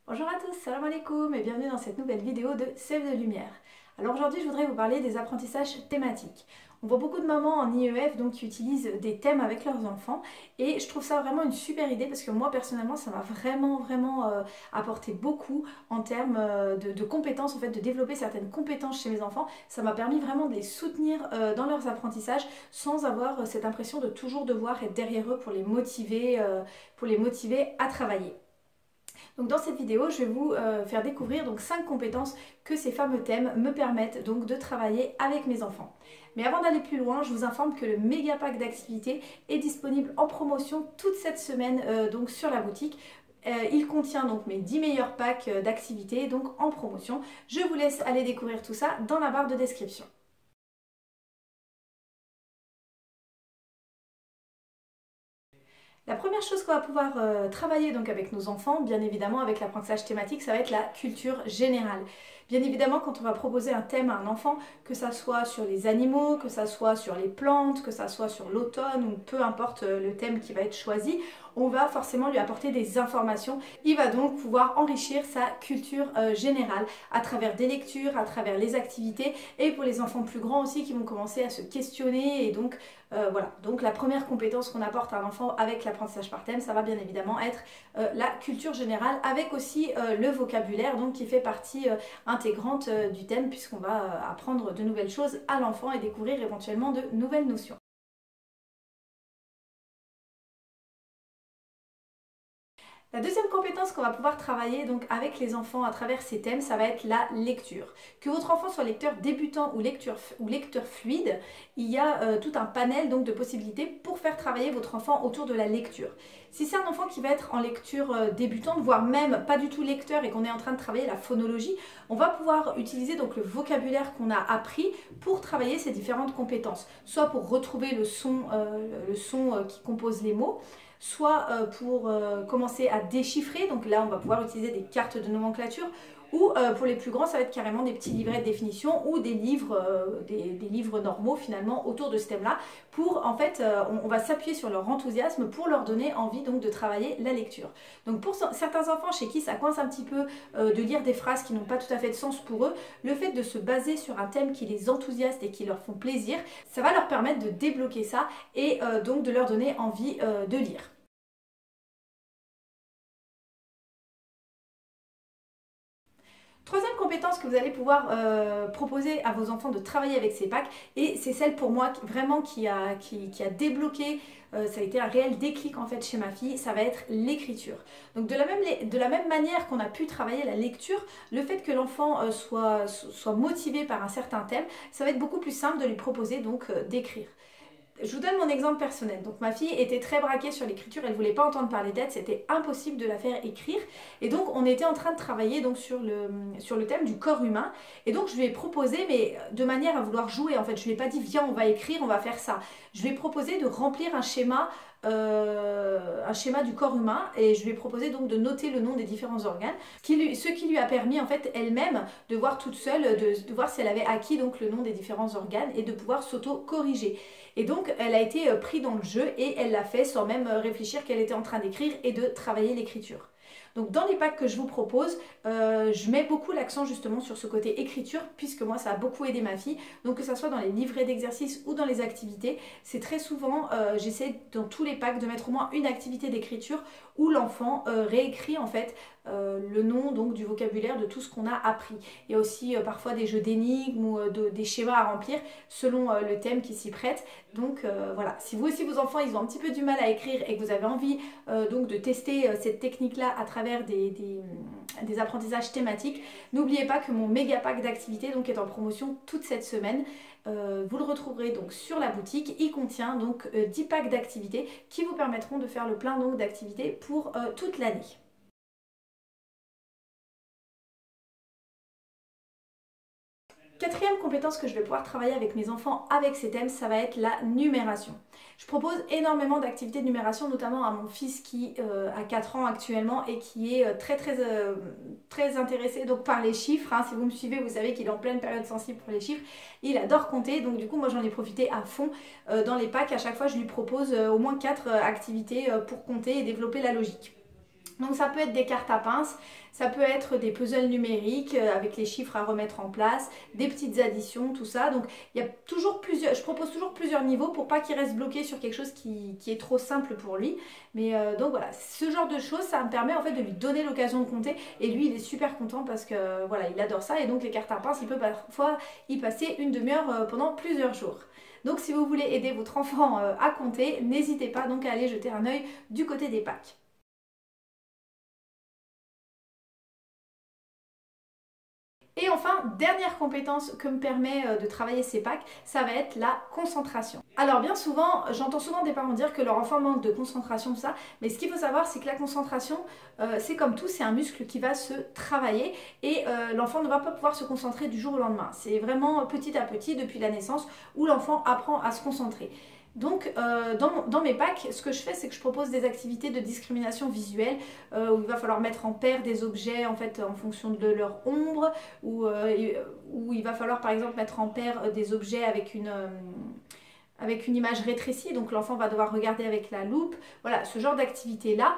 Bonjour à tous, salam alaikum et bienvenue dans cette nouvelle vidéo de Sève de Lumière. Alors aujourd'hui je voudrais vous parler des apprentissages thématiques. On voit beaucoup de mamans en IEF donc, qui utilisent des thèmes avec leurs enfants et je trouve ça vraiment une super idée parce que moi personnellement ça m'a vraiment apporté beaucoup en termes de compétences, en fait de développer certaines compétences chez mes enfants. Ça m'a permis vraiment de les soutenir dans leurs apprentissages sans avoir cette impression de toujours devoir être derrière eux pour les motiver à travailler. Donc dans cette vidéo, je vais vous faire découvrir donc 5 compétences que ces fameux thèmes me permettent donc de travailler avec mes enfants. Mais avant d'aller plus loin, je vous informe que le méga pack d'activités est disponible en promotion toute cette semaine donc sur la boutique. Il contient donc mes 10 meilleurs packs d'activités donc en promotion. Je vous laisse aller découvrir tout ça dans la barre de description. La première chose qu'on va pouvoir travailler donc avec nos enfants, bien évidemment avec l'apprentissage thématique, ça va être la culture générale. Bien évidemment, quand on va proposer un thème à un enfant, que ça soit sur les animaux, que ça soit sur les plantes, que ça soit sur l'automne ou peu importe le thème qui va être choisi, on va forcément lui apporter des informations. Il va donc pouvoir enrichir sa culture générale à travers des lectures, à travers les activités et pour les enfants plus grands aussi qui vont commencer à se questionner et donc voilà. Donc la première compétence qu'on apporte à un enfant avec l'apprentissage par thème, ça va bien évidemment être la culture générale avec aussi le vocabulaire donc qui fait partie intégrante du thème puisqu'on va apprendre de nouvelles choses à l'enfant et découvrir éventuellement de nouvelles notions. La deuxième compétence qu'on va pouvoir travailler donc avec les enfants à travers ces thèmes, ça va être la lecture. Que votre enfant soit lecteur débutant ou lecteur fluide, il y a tout un panel donc de possibilités pour faire travailler votre enfant autour de la lecture. Si c'est un enfant qui va être en lecture débutante, voire même pas du tout lecteur et qu'on est en train de travailler la phonologie, on va pouvoir utiliser donc le vocabulaire qu'on a appris pour travailler ces différentes compétences. Soit pour retrouver le son qui compose les mots, soit pour commencer à déchiffrer, donc là on va pouvoir utiliser des cartes de nomenclature, ou pour les plus grands ça va être carrément des petits livrets de définition ou des livres normaux finalement autour de ce thème-là, pour en fait on va s'appuyer sur leur enthousiasme pour leur donner envie donc de travailler la lecture. Donc pour certains enfants chez qui ça coince un petit peu de lire des phrases qui n'ont pas tout à fait de sens pour eux, le fait de se baser sur un thème qui les enthousiaste et qui leur font plaisir, ça va leur permettre de débloquer ça et donc de leur donner envie de lire. Troisième compétence que vous allez pouvoir proposer à vos enfants de travailler avec ces packs, et c'est celle pour moi vraiment qui a débloqué, ça a été un réel déclic en fait chez ma fille, ça va être l'écriture. Donc de la même manière qu'on a pu travailler la lecture, le fait que l'enfant soit motivé par un certain thème, ça va être beaucoup plus simple de lui proposer donc d'écrire. Je vous donne mon exemple personnel. Donc ma fille était très braquée sur l'écriture, elle ne voulait pas entendre parler d'aide, c'était impossible de la faire écrire. Et donc on était en train de travailler donc, sur le thème du corps humain. Et donc je lui ai proposé, mais de manière à vouloir jouer en fait, je lui ai pas dit viens on va écrire, on va faire ça. Je lui ai proposé de remplir un schéma du corps humain et je lui ai proposé donc de noter le nom des différents organes, ce qui lui a permis en fait elle-même de voir toute seule, de voir si elle avait acquis donc le nom des différents organes et de pouvoir s'auto-corriger. Et donc elle a été prise dans le jeu et elle l'a fait sans même réfléchir qu'elle était en train d'écrire et de travailler l'écriture. Donc dans les packs que je vous propose, je mets beaucoup l'accent justement sur ce côté écriture puisque moi ça a beaucoup aidé ma fille. Donc que ce soit dans les livrets d'exercices ou dans les activités, c'est très souvent, j'essaie dans tous les packs de mettre au moins une activité d'écriture où l'enfant réécrit en fait le nom donc du vocabulaire de tout ce qu'on a appris. Il y a aussi parfois des jeux d'énigmes ou des schémas à remplir selon le thème qui s'y prête. Donc voilà, si vous aussi vos enfants ils ont un petit peu du mal à écrire et que vous avez envie donc de tester cette technique là à travers des apprentissages thématiques, n'oubliez pas que mon méga pack d'activités donc est en promotion toute cette semaine. Vous le retrouverez donc sur la boutique. Il contient donc 10 packs d'activités qui vous permettront de faire le plein donc d'activités pour toute l'année. Quatrième compétence que je vais pouvoir travailler avec mes enfants avec ces thèmes, ça va être la numération. Je propose énormément d'activités de numération, notamment à mon fils qui a 4 ans actuellement et qui est très intéressé donc, par les chiffres. Hein. Si vous me suivez, vous savez qu'il est en pleine période sensible pour les chiffres. Il adore compter, donc du coup moi j'en ai profité à fond dans les packs. À chaque fois je lui propose au moins 4 activités pour compter et développer la logique. Donc ça peut être des cartes à pince, ça peut être des puzzles numériques avec les chiffres à remettre en place, des petites additions, tout ça. Donc il y a toujours plusieurs, je propose toujours plusieurs niveaux pour pas qu'il reste bloqué sur quelque chose qui est trop simple pour lui. Mais donc voilà, ce genre de choses, ça me permet en fait de lui donner l'occasion de compter. Et lui, il est super content parce que voilà, il adore ça. Et donc les cartes à pince, il peut parfois y passer une demi-heure pendant plusieurs jours. Donc si vous voulez aider votre enfant à compter, n'hésitez pas donc à aller jeter un œil du côté des packs. Et enfin, dernière compétence que me permet de travailler ces packs, ça va être la concentration. Alors bien souvent, j'entends souvent des parents dire que leur enfant manque de concentration, tout ça, mais ce qu'il faut savoir, c'est que la concentration, c'est comme tout, c'est un muscle qui va se travailler et l'enfant ne va pas pouvoir se concentrer du jour au lendemain. C'est vraiment petit à petit, depuis la naissance, où l'enfant apprend à se concentrer. Donc dans mes packs, ce que je fais, c'est que je propose des activités de discrimination visuelle où il va falloir mettre en paire des objets en fait en fonction de leur ombre, où il va falloir par exemple mettre en paire des objets avec une image rétrécie, donc l'enfant va devoir regarder avec la loupe. Voilà, ce genre d'activités-là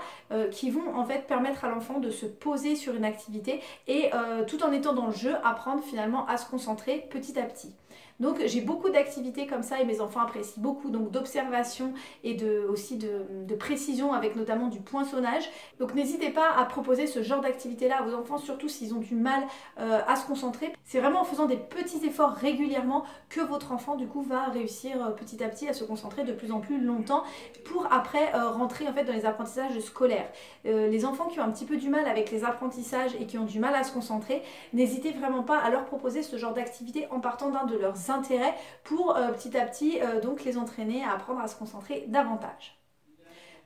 qui vont en fait permettre à l'enfant de se poser sur une activité et tout en étant dans le jeu, apprendre finalement à se concentrer petit à petit. Donc j'ai beaucoup d'activités comme ça et mes enfants apprécient beaucoup, donc d'observation et aussi de précision avec notamment du poinçonnage. Donc n'hésitez pas à proposer ce genre d'activité-là à vos enfants, surtout s'ils ont du mal à se concentrer. C'est vraiment en faisant des petits efforts régulièrement que votre enfant du coup va réussir petit à petit à se concentrer de plus en plus longtemps pour après rentrer en fait dans les apprentissages scolaires. Les enfants qui ont un petit peu du mal avec les apprentissages et qui ont du mal à se concentrer, n'hésitez vraiment pas à leur proposer ce genre d'activité en partant d'un de leurs intérêts pour petit à petit donc les entraîner à apprendre à se concentrer davantage.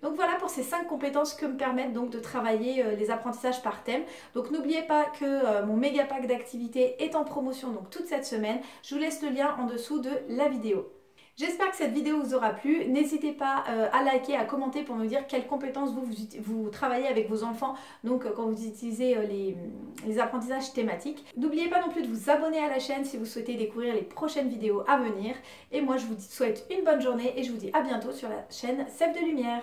Donc voilà pour ces 5 compétences que me permettent donc de travailler les apprentissages par thème. Donc n'oubliez pas que mon méga pack d'activités est en promotion donc toute cette semaine. Je vous laisse le lien en dessous de la vidéo. J'espère que cette vidéo vous aura plu. N'hésitez pas à liker, à commenter pour me dire quelles compétences vous travaillez avec vos enfants donc quand vous utilisez les apprentissages thématiques. N'oubliez pas non plus de vous abonner à la chaîne si vous souhaitez découvrir les prochaines vidéos à venir. Et moi je vous souhaite une bonne journée et je vous dis à bientôt sur la chaîne Sève de Lumière.